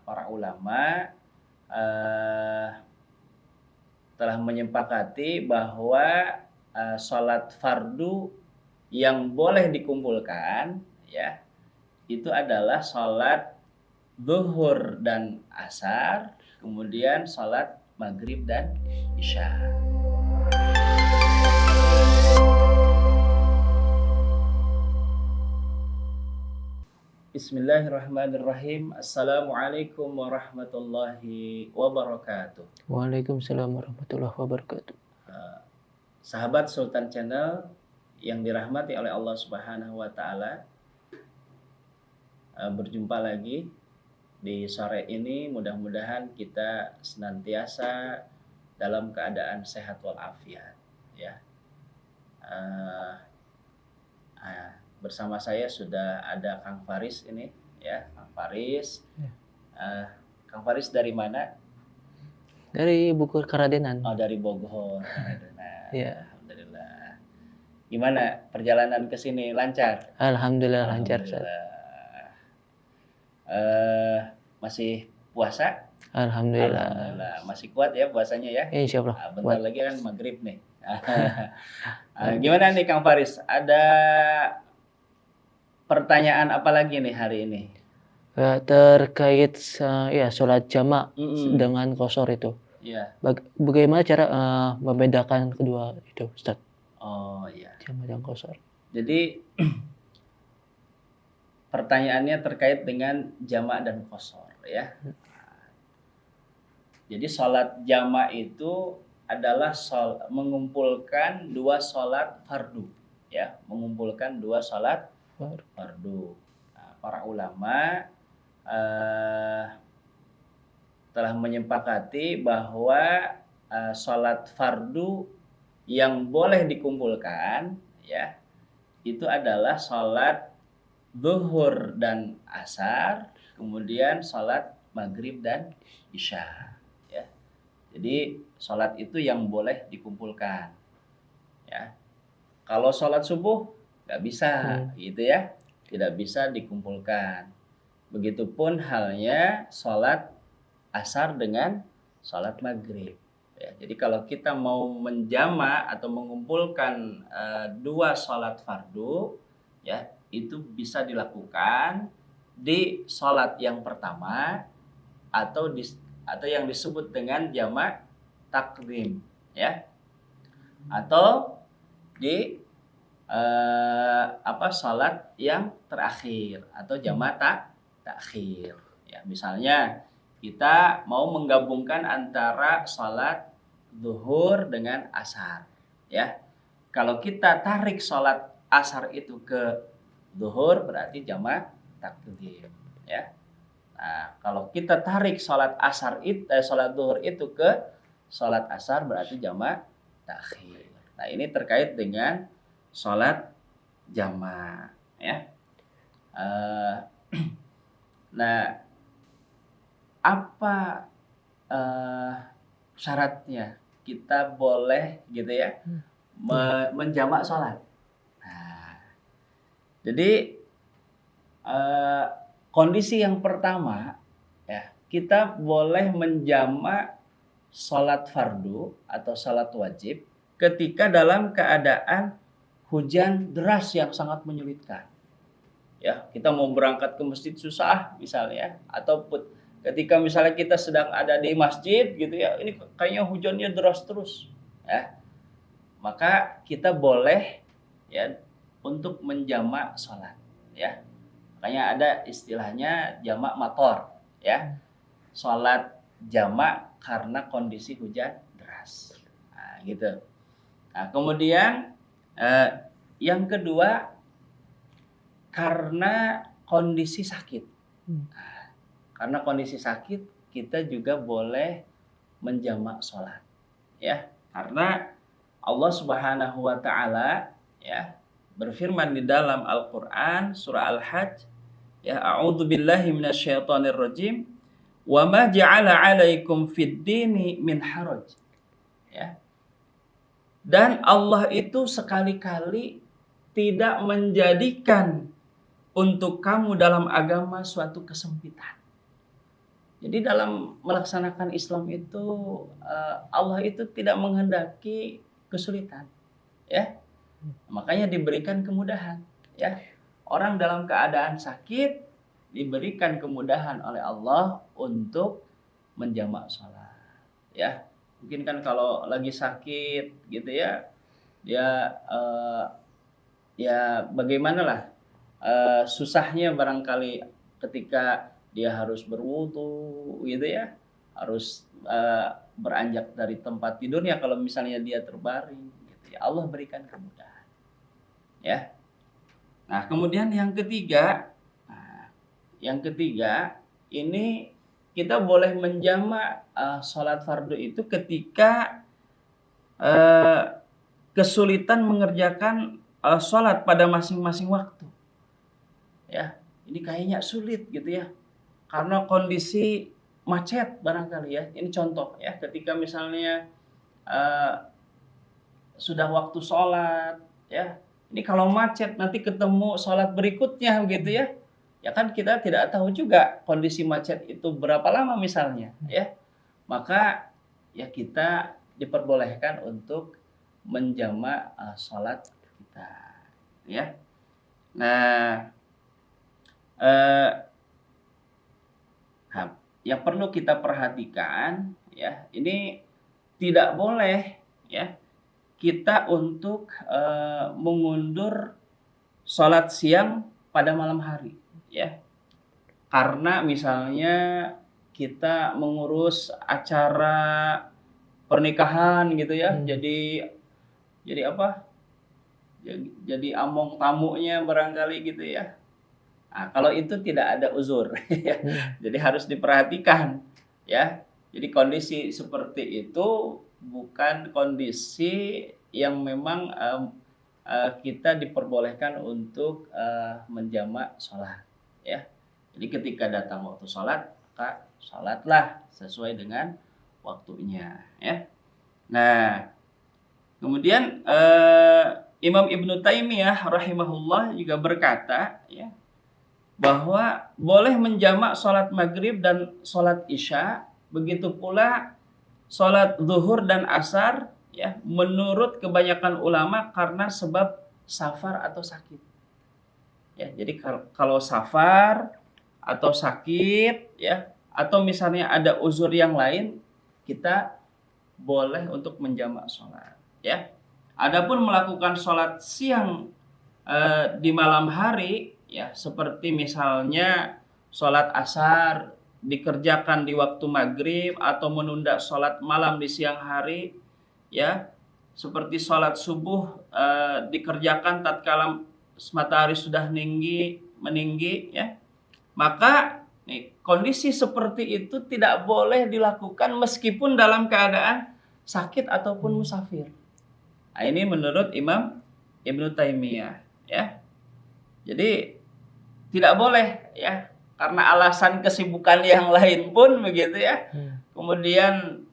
para ulama eh, telah menyepakati bahwa sholat fardu yang boleh dikumpulkan ya itu adalah sholat zuhur dan asar, kemudian sholat maghrib dan isya. Bismillahirrahmanirrahim. Assalamualaikum warahmatullahi wabarakatuh. Waalaikumsalam warahmatullahi wabarakatuh. Sahabat Sultan Channel yang dirahmati oleh Allah Subhanahu wa taala, berjumpa lagi di sore ini. Mudah-mudahan kita senantiasa dalam keadaan sehat walafiat ya. Bersama saya sudah ada Kang Faris ini ya, Kang Faris. Kang Faris dari mana? Dari Bogor Karadenan. Oh, dari Bogor. Ya. Alhamdulillah. Gimana perjalanan ke sini, lancar? Alhamdulillah lancar. Masih puasa? Alhamdulillah. Alhamdulillah. Masih kuat ya puasanya ya? Insya Allah. Bentar lagi kan maghrib nih. Gimana nih Kang Faris? Ada pertanyaan apa lagi nih hari ini? Terkait ya sholat jamak dengan qashar itu. Iya. Bagaimana cara membedakan kedua itu, Ustaz? Oh iya. Jamak dan qashar. Jadi pertanyaannya terkait dengan jamak dan qashar ya. Jadi sholat jamak itu adalah mengumpulkan dua sholat fardu ya, mengumpulkan dua sholat fardu. Para ulama telah menyepakati bahwa sholat fardu yang boleh dikumpulkan ya itu adalah sholat zuhur dan asar, kemudian sholat maghrib dan isya ya. Jadi sholat itu yang boleh dikumpulkan ya. Kalau sholat subuh nggak bisa gitu ya, tidak bisa dikumpulkan. Begitupun halnya sholat asar dengan sholat maghrib ya. Jadi kalau kita mau menjama atau mengumpulkan dua sholat fardu ya, itu bisa dilakukan di sholat yang pertama atau yang disebut dengan jamak takdim ya, atau di sholat yang terakhir atau jamak takhir ya. Misalnya kita mau menggabungkan antara sholat zuhur dengan asar ya. Kalau kita tarik sholat asar itu ke zuhur berarti jamak takdim ya. Nah, kalau kita tarik sholat sholat zuhur itu ke sholat asar berarti jamak takhir. Nah, ini terkait dengan sholat jamak ya. Nah, apa syaratnya kita boleh gitu ya menjamak sholat? Nah, jadi kondisi yang pertama ya, kita boleh menjamak sholat fardu atau sholat wajib ketika dalam keadaan hujan deras yang sangat menyulitkan. Ya, kita mau berangkat ke masjid susah misalnya, ataupun ketika misalnya kita sedang ada di masjid gitu ya, ini kayaknya hujannya deras terus ya. Maka kita boleh ya untuk menjamak sholat ya. Makanya ada istilahnya jamak mator ya. Sholat jamak karena kondisi hujan deras. Nah, gitu. Nah, kemudian yang kedua karena kondisi sakit. Nah, karena kondisi sakit kita juga boleh menjamak sholat ya. Karena Allah Subhanahu wa taala ya berfirman di dalam Al-Qur'an surah Al-Hajj ya, a'udzubillahi minasyaitonirrajim, wa ma ja'ala 'alaikum fid dini min haraj ya. Dan Allah itu sekali-kali tidak menjadikan untuk kamu dalam agama suatu kesempitan. Jadi dalam melaksanakan Islam itu Allah itu tidak menghendaki kesulitan, ya. Makanya diberikan kemudahan, ya. Orang dalam keadaan sakit diberikan kemudahan oleh Allah untuk menjamak sholat, ya. Mungkin kan kalau lagi sakit gitu ya, dia ya bagaimanalah susahnya barangkali ketika dia harus berwudu gitu ya, harus beranjak dari tempat tidurnya kalau misalnya dia terbaring gitu ya. Allah berikan kemudahan, ya. Nah, kemudian yang ketiga ini kita boleh menjamak sholat fardu itu ketika kesulitan mengerjakan sholat pada masing-masing waktu, ya. Ini kayaknya sulit gitu ya, karena kondisi macet barangkali ya. Ini contoh ya, ketika misalnya sudah waktu sholat ya, ini kalau macet nanti ketemu sholat berikutnya gitu ya, ya kan kita tidak tahu juga kondisi macet itu berapa lama misalnya ya, maka ya kita diperbolehkan untuk menjamak sholat kita, ya. Nah, yang perlu kita perhatikan ya, ini tidak boleh ya kita untuk mengundur sholat siang pada malam hari, ya. Karena misalnya kita mengurus acara pernikahan gitu ya, jadi apa? Jadi among tamunya barangkali gitu ya. Nah, kalau itu tidak ada uzur, ya. Jadi harus diperhatikan, ya. Jadi kondisi seperti itu bukan kondisi yang memang kita diperbolehkan untuk menjamak sholat, ya. Jadi ketika datang waktu sholat, maka sholatlah sesuai dengan waktunya, ya. Nah, kemudian Imam Ibnu Taimiyah rahimahullah juga berkata, ya, bahwa boleh menjamak sholat maghrib dan sholat isya, begitu pula sholat zuhur dan asar, ya, menurut kebanyakan ulama karena sebab safar atau sakit. Ya, jadi kalau safar atau sakit, ya, atau misalnya ada uzur yang lain, kita boleh untuk menjamak sholat, ya. Adapun melakukan sholat siang di malam hari, ya, seperti misalnya sholat asar dikerjakan di waktu maghrib atau menunda sholat malam di siang hari, ya, seperti sholat subuh dikerjakan tatkala matahari sudah meninggi, ya, maka kondisi seperti itu tidak boleh dilakukan meskipun dalam keadaan sakit ataupun musafir. Nah, ini menurut Imam Ibnu Taimiyah, ya. Jadi tidak boleh ya, karena alasan kesibukan yang lain pun begitu ya. Kemudian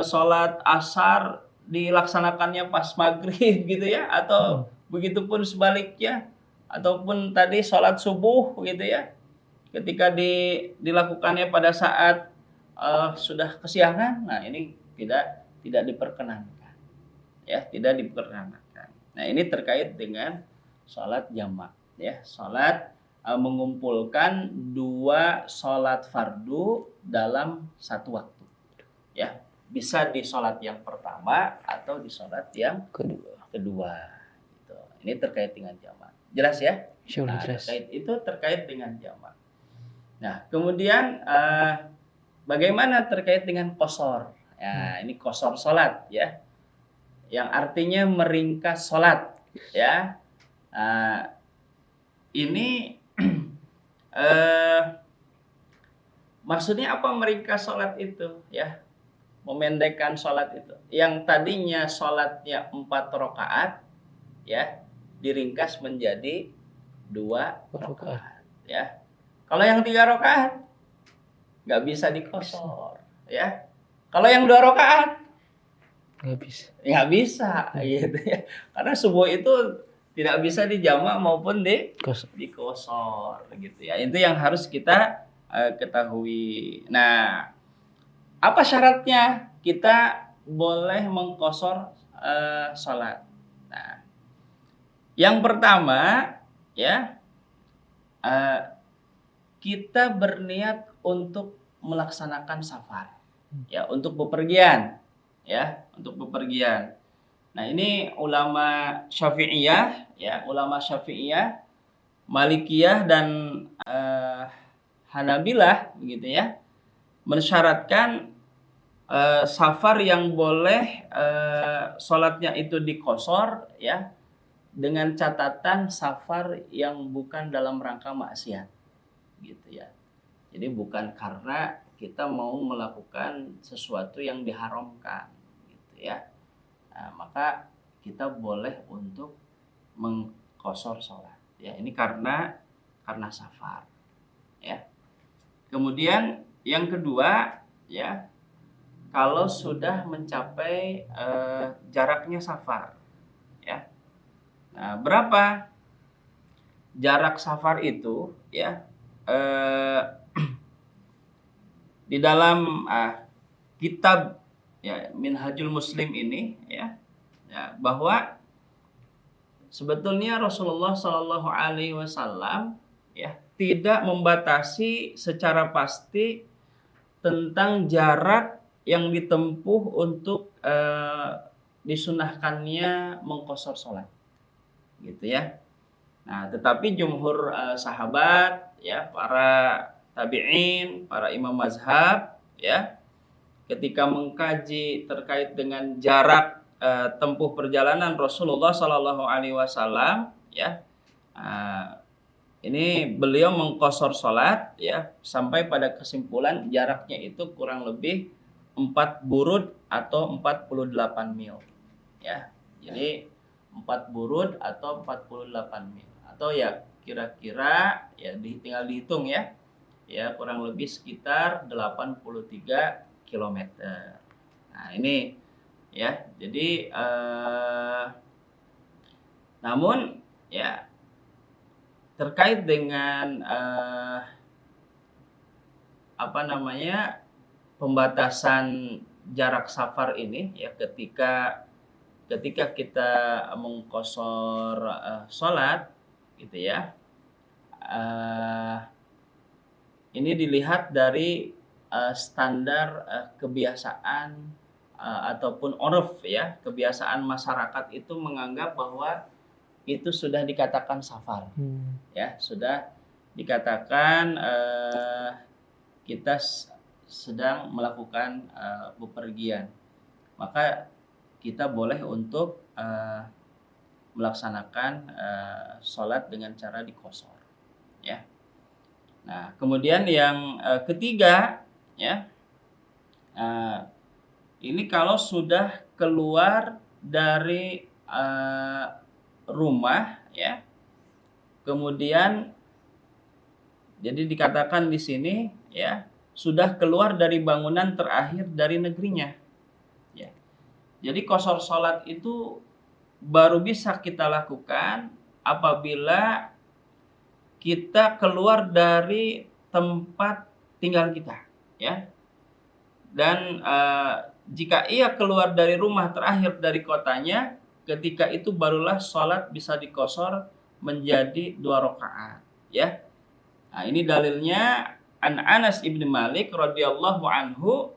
sholat asar dilaksanakannya pas maghrib gitu ya, atau begitupun sebaliknya, ataupun tadi sholat subuh gitu ya, ketika dilakukannya pada saat sudah kesiangan, nah ini tidak diperkenankan, ya, tidak diperkenankan. Nah, ini terkait dengan sholat jamak, ya, sholat mengumpulkan dua sholat fardu dalam satu waktu, ya, bisa di sholat yang pertama atau di sholat yang kedua. Gitu. Ini terkait dengan jamak, jelas ya? Nah, terkait dengan jamak. Nah, kemudian bagaimana terkait dengan qashar? Ya, ini qashar sholat, ya, yang artinya meringkas sholat, ya. Ini maksudnya apa meringkas sholat itu, ya, memendekkan sholat itu. Yang tadinya sholatnya 4 rakaat, ya, diringkas menjadi 2 rakaat, ya. Kalau yang 3 rakaat nggak bisa dikosor, ya. Kalau yang 2 rakaat nggak bisa, gitu ya. Karena subuh itu tidak bisa dijamak maupun dikosor, gitu ya. Itu yang harus kita ketahui. Nah, apa syaratnya kita boleh mengqashar salat? Nah, yang pertama ya, eh, kita berniat untuk melaksanakan safar, ya, untuk bepergian, ya, untuk bepergian. Nah, ini ulama Syafi'iyah, ya, ulama Syafi'iyah, Malikiyah dan Hanabilah, begitu ya, mensyaratkan safar yang boleh sholatnya itu dikosor, ya, dengan catatan safar yang bukan dalam rangka maksiat, gitu ya. Jadi bukan karena kita mau melakukan sesuatu yang diharamkan, gitu ya. Nah, maka kita boleh untuk mengqashar sholat. Ya, ini karena safar. Ya. Kemudian yang kedua, ya, kalau sudah mencapai jaraknya safar, ya. Nah, berapa jarak safar itu, ya? Di dalam kitab, ya, Minhajul Muslim ini, ya, bahwa sebetulnya Rasulullah Shallallahu Alaihi Wasallam, ya, tidak membatasi secara pasti tentang jarak yang ditempuh untuk disunahkannya mengqashar sholat, gitu ya. Nah, tetapi jumhur sahabat, ya, para tabi'in, para imam mazhab, ya, ketika mengkaji terkait dengan jarak tempuh perjalanan Rasulullah Sallallahu Alaihi Wasallam, ya, ini beliau mengqashar sholat, ya, sampai pada kesimpulan jaraknya itu kurang lebih 4 burud atau 48 mil, ya. Jadi 4 burud atau 48 mil, atau ya kira-kira, ya, tinggal dihitung, ya, kurang lebih sekitar 83 kilometer. Nah, ini, ya, jadi namun, ya, terkait dengan pembatasan jarak safar ini, ya, ketika kita mengqashar sholat, gitu ya, ini dilihat dari standar kebiasaan ataupun uruf, ya, kebiasaan masyarakat itu menganggap bahwa itu sudah dikatakan safar, ya, sudah dikatakan kita sedang melakukan bepergian, maka kita boleh untuk melaksanakan sholat dengan cara diqashar, ya. Nah, kemudian yang ketiga, ya, ini kalau sudah keluar dari rumah, ya, kemudian jadi dikatakan di sini, ya, sudah keluar dari bangunan terakhir dari negerinya, ya. Jadi qashar sholat itu baru bisa kita lakukan apabila kita keluar dari tempat tinggal kita, ya. Dan jika ia keluar dari rumah terakhir dari kotanya, ketika itu barulah sholat bisa diqashar menjadi 2 rakaat, ya. Nah, ini dalilnya an Anas ibn Malik radhiyallahu anhu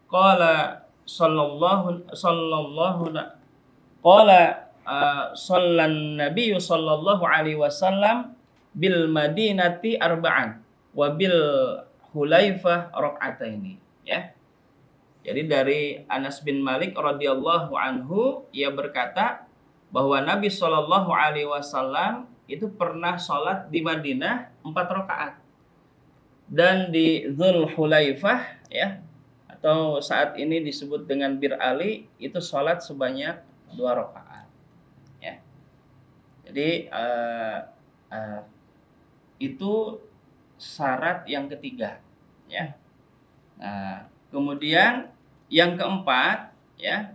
qala sallallahu qala sallan nabiyyu sallallahu alaihi wasallam bil madinati arba'an wa bil hulaifah raka'ataini, ya. Jadi dari Anas bin Malik radhiyallahu anhu, ia berkata bahwa Nabi Shallallahu alaihi wasallam itu pernah sholat di Madinah 4 rakaat, dan di Dzul Hulaifah, ya, atau saat ini disebut dengan Bir Ali, itu sholat sebanyak 2 rakaat, ya. Jadi itu syarat yang ketiga, ya. Nah, kemudian yang keempat, ya,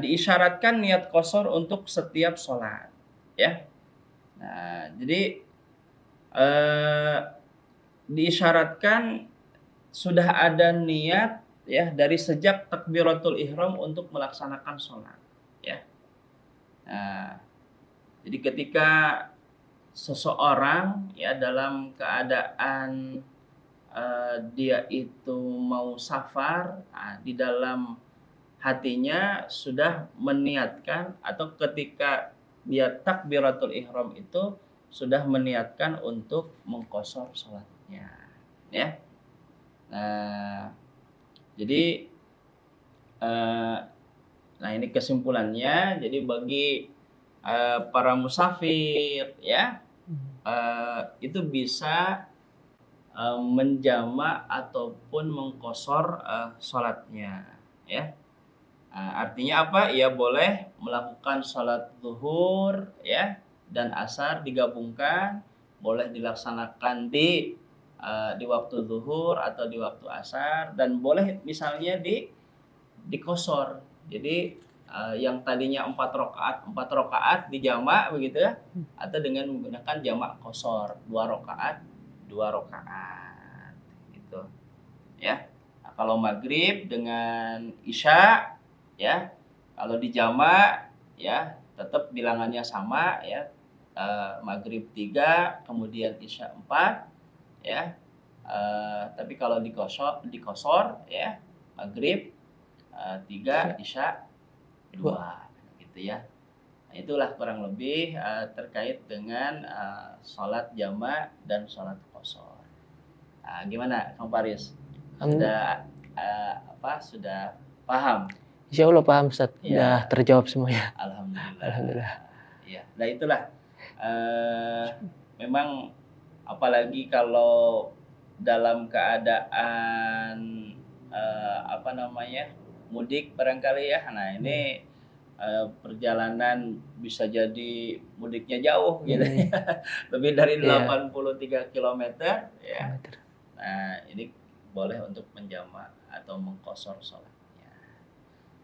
diisyaratkan niat qashar untuk setiap sholat, ya. Nah, jadi diisyaratkan sudah ada niat ya dari sejak takbiratul ihram untuk melaksanakan sholat ya. Nah, jadi ketika seseorang ya dalam keadaan dia itu mau safar, di dalam hatinya sudah meniatkan, atau ketika dia takbiratul ihram itu sudah meniatkan untuk mengqashar sholatnya ya. Nah, jadi nah ini kesimpulannya. Jadi bagi para musafir ya, itu bisa menjama ataupun mengqashar sholatnya ya. Artinya apa? Ya boleh melakukan sholat zuhur ya dan asar digabungkan, boleh dilaksanakan di waktu zuhur atau di waktu asar, dan boleh misalnya diqashar. Jadi yang tadinya 4 rakaat dijamak begitu ya, atau dengan menggunakan jamak qashar 2 rakaat gitu ya. Nah, kalau maghrib dengan isya ya, kalau dijamak ya tetap bilangannya sama ya, maghrib 3 kemudian isya 4 ya. Tapi kalau diqashar ya, maghrib 3 isya 2 gitu ya. Nah, itulah kurang lebih terkait dengan sholat jamak dan sholat qashar. Nah, gimana Kang Paris? Sudah sudah paham? Insya Allah paham Ustaz, Ya. udah terjawab semuanya. Alhamdulillah. Alhamdulillah. Ya, nah itulah memang apalagi kalau dalam keadaan mudik barangkali ya. Nah ini perjalanan bisa jadi mudiknya jauh gitu ya. Lebih dari 83 km ya. Nah, ini boleh untuk menjamak atau mengqashar sholatnya.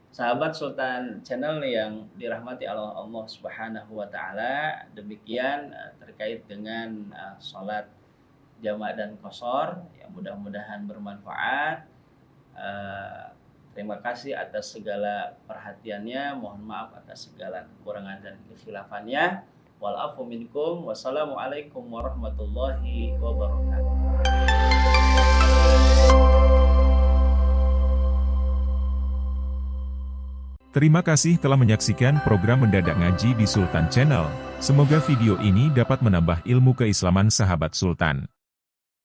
Sahabat Sultan Channel yang dirahmati Allah Subhanahu wa taala, demikian terkait dengan sholat jamak dan qashar. Ya, mudah-mudahan bermanfaat. Terima kasih atas segala perhatiannya. Mohon maaf atas segala kekurangan dan kekhilaafannya. Wal afu minkum. Wassalamualaikum warahmatullahi wabarakatuh. Terima kasih telah menyaksikan program Mendadak Ngaji di Sultan Channel. Semoga video ini dapat menambah ilmu keislaman sahabat Sultan.